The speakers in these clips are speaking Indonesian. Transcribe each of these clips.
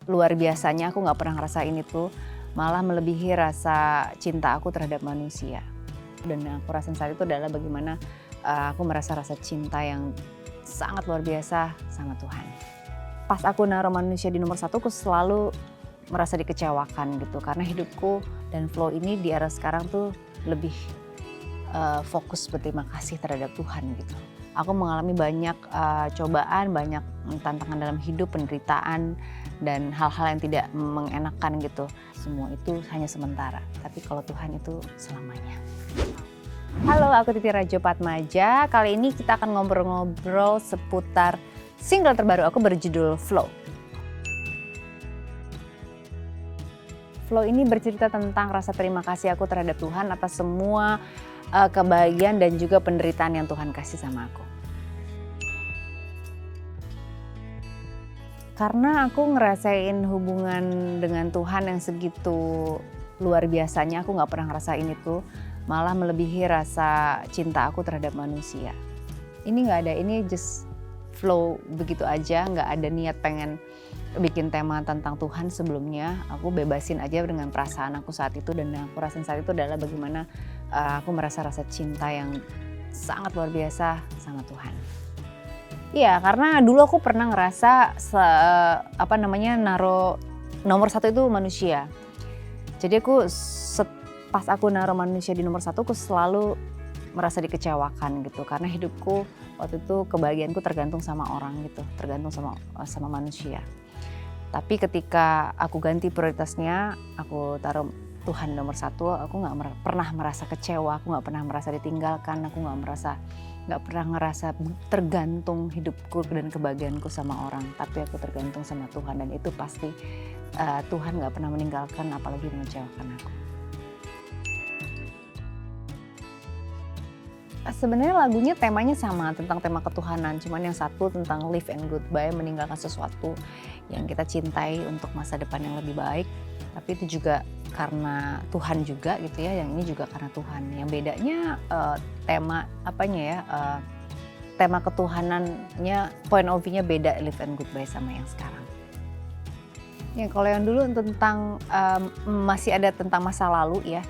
luar biasanya aku nggak pernah ngerasain itu, malah melebihi rasa cinta aku terhadap manusia. Dan yang aku rasain saat itu adalah bagaimana aku merasa rasa cinta yang sangat luar biasa sama Tuhan. Pas aku naruh manusia di nomor satu, aku selalu merasa dikecewakan gitu. Karena hidupku dan flow ini di era sekarang tuh lebih fokus berterima kasih terhadap Tuhan gitu. Aku mengalami banyak cobaan, banyak tantangan dalam hidup, penderitaan, dan hal-hal yang tidak mengenakan gitu. Semua itu hanya sementara, tapi kalau Tuhan itu selamanya. Halo, aku Titi Rajo Patmaja. Kali ini kita akan ngobrol-ngobrol seputar single terbaru aku berjudul Flow. Flow ini bercerita tentang rasa terima kasih aku terhadap Tuhan atas semua kebahagiaan dan juga penderitaan yang Tuhan kasih sama aku. Karena aku ngerasain hubungan dengan Tuhan yang segitu luar biasanya, aku gak pernah ngerasain itu, malah melebihi rasa cinta aku terhadap manusia. Ini gak ada, ini just flow begitu aja, gak ada niat pengen bikin tema tentang Tuhan sebelumnya. Aku bebasin aja dengan perasaan aku saat itu, dan yang aku rasain saat itu adalah bagaimana aku merasa rasa cinta yang sangat luar biasa sama Tuhan. Iya, karena dulu aku pernah ngerasa naruh nomor satu itu manusia. Jadi pas aku naruh manusia di nomor satu, aku selalu merasa dikecewakan gitu. Karena hidupku waktu itu, kebahagiaanku tergantung sama orang gitu, tergantung sama manusia. Tapi ketika aku ganti prioritasnya, aku taruh Tuhan nomor satu, aku nggak pernah merasa kecewa, aku nggak pernah merasa ditinggalkan, aku nggak pernah ngerasa tergantung hidupku dan kebahagiaanku sama orang. Tapi aku tergantung sama Tuhan, dan itu pasti Tuhan nggak pernah meninggalkan, apalagi mengecewakan aku. Sebenarnya lagunya temanya sama, tentang tema ketuhanan, cuman yang satu tentang live and goodbye, meninggalkan sesuatu yang kita cintai untuk masa depan yang lebih baik. Tapi itu juga karena Tuhan juga gitu ya, yang ini juga karena Tuhan. Yang bedanya tema ketuhanannya, point of view-nya beda, live and goodbye sama yang sekarang. Ya kalau yang dulu tentang masih ada tentang masa lalu ya.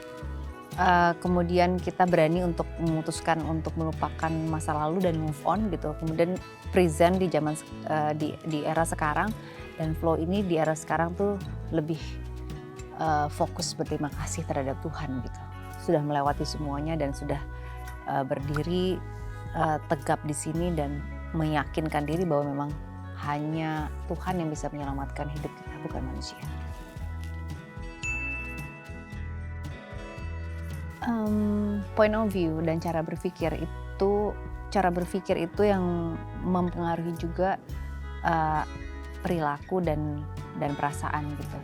Kemudian kita berani untuk memutuskan untuk melupakan masa lalu dan move on gitu. Kemudian present di zaman di era sekarang, dan flow ini di era sekarang tuh lebih fokus berterima kasih terhadap Tuhan gitu. Sudah melewati semuanya dan sudah berdiri tegap di sini dan meyakinkan diri bahwa memang hanya Tuhan yang bisa menyelamatkan hidup kita, bukan manusia. Point of view dan cara berpikir itu yang mempengaruhi juga perilaku dan perasaan gitu.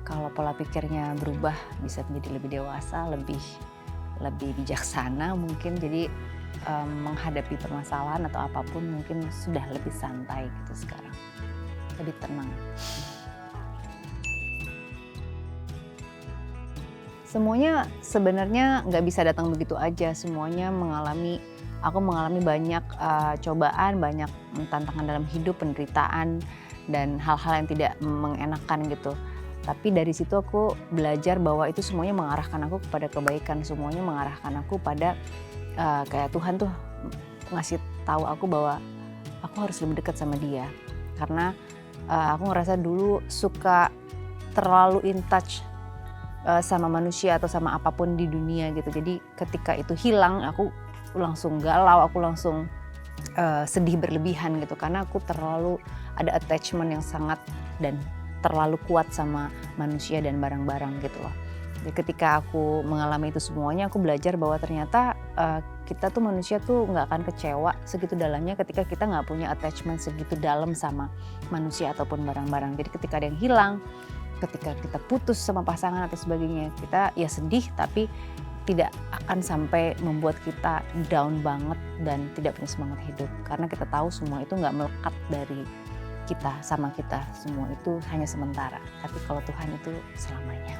Kalau pola pikirnya berubah, bisa menjadi lebih dewasa, lebih bijaksana mungkin, jadi menghadapi permasalahan atau apapun mungkin sudah lebih santai gitu sekarang, lebih tenang. Semuanya sebenarnya nggak bisa datang begitu aja, semuanya aku mengalami banyak cobaan, banyak tantangan dalam hidup, penderitaan, dan hal-hal yang tidak mengenakan gitu. Tapi dari situ aku belajar bahwa itu semuanya mengarahkan aku kepada kebaikan, semuanya mengarahkan aku pada kayak Tuhan tuh ngasih tahu aku bahwa aku harus lebih dekat sama Dia. Karena aku ngerasa dulu suka terlalu in touch sama manusia atau sama apapun di dunia gitu. Jadi ketika itu hilang, aku langsung galau, aku langsung sedih berlebihan gitu. Karena aku terlalu ada attachment yang sangat dan terlalu kuat sama manusia dan barang-barang gitu loh. Jadi ketika aku mengalami itu semuanya, aku belajar bahwa ternyata kita tuh manusia tuh nggak akan kecewa segitu dalamnya ketika kita nggak punya attachment segitu dalam sama manusia ataupun barang-barang. Jadi ketika ada yang hilang, ketika kita putus sama pasangan atau sebagainya, kita ya sedih, tapi tidak akan sampai membuat kita down banget dan tidak punya semangat hidup. Karena kita tahu semua itu nggak melekat dari kita sama kita, semua itu hanya sementara. Tapi kalau Tuhan itu selamanya.